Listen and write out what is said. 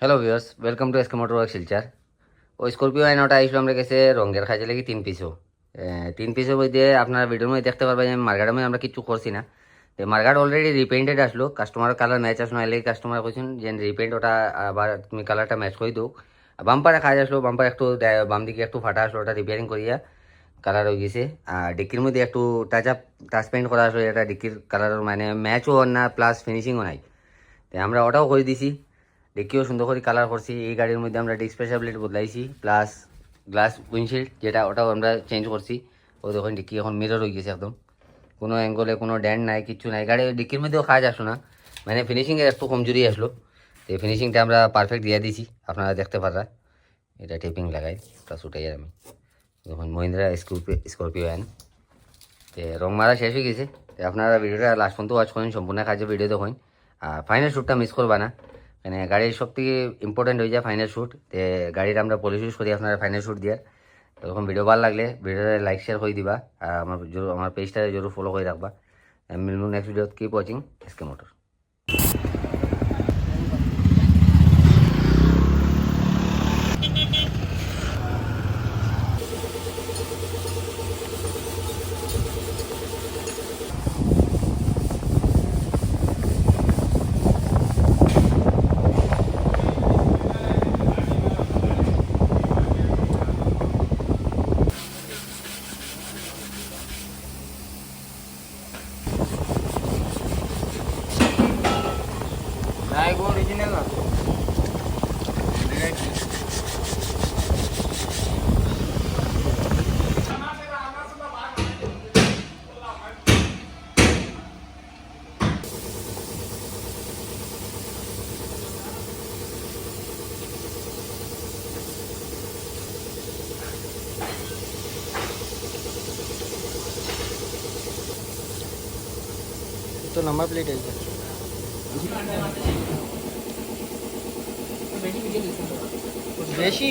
Hello viewers, welcome to SK motor work Silchar. ওই Scorpio আইনটা আইসলো আমরা কাছে রঙের খাইছে লাগি 3 পিসও। 3 পিসের মধ্যে আপনার ভিডিওর মধ্যে দেখতে পারবেন যে মার্কেটের মধ্যে আমরা কিছু করছি না। তো মার্কেট অলরেডি রিপেন্টেড আসলো, কাস্টমার কালার ম্যাচ আসলো, এলে কাস্টমার কইছেন যে রিপেন্ট ওটা আবার তুমি কালারটা ম্যাচ করে দাও। বাম্পারে খাই আসলো, বাম্পার একটু বাম দিকে একটু ফাটা আসলো, ওটা রিপেয়ারিং করিয়া কালার হয়ে গেছে। আর ডিক্কির মধ্যে একটু টাচ পেন্ট করা আসলো, এটা ডিক্কির কালার মানে ম্যাচও না প্লাস ফিনিশিংও নাই। তো আমরা ওটাও করে দিছি, ডিক্কিও সুন্দর করে কালার করছি। এই গাড়ির মধ্যে আমরা ডিস্ক প্রেসার প্লেট বদলাইছি, প্লাস গ্লাস উইন্ডশিল্ড যেটা ওটাও আমরা চেঞ্জ করছি। ও দেখুন ডিক্কি এখন মিরর হয়ে গেছে একদম, কোনো অ্যাঙ্গলে কোনো ড্যান্ট নাই, কিচ্ছু নাই। গাড়ি ডিক্কির মধ্যেও কাজ আসলো না, মানে ফিনিশিংয়ের একটু কমজোরি আসলো। তো এই ফিনিশিংটা আমরা পারফেক্ট দিয়ে দিছি, আপনারা দেখতে পারা। এটা টেপিং লাগাই ওটা ছুটাই আমি দেখুন মহিন্দ্রা স্করপিও এন। রং মারা শেষ হয়ে গেছে। আপনারা ভিডিওটা লাস্ট পর্যন্ত ওয়াচ করেন, সম্পূর্ণ কাজে ভিডিও দেখুন। আর ফাইনাল শ্যুটটা মিস করবা না, মানে গাড়ির সব থেকে ইম্পর্টেন্ট হয়ে যায় ফাইনাল শ্যুট। গাড়ির আমরা পলিশ ইউজ করি আপনারা ফাইনাল শ্যুট দিয়ে। এরকম ভিডিও ভালো লাগলে ভিডিওটা লাইক শেয়ার করে দিবা, আর আমার পেজটা জরুর ফলো করে রাখবা। মিলবো next video. Keep watching SK motor. original না तो नंबर प्लेट है बेशी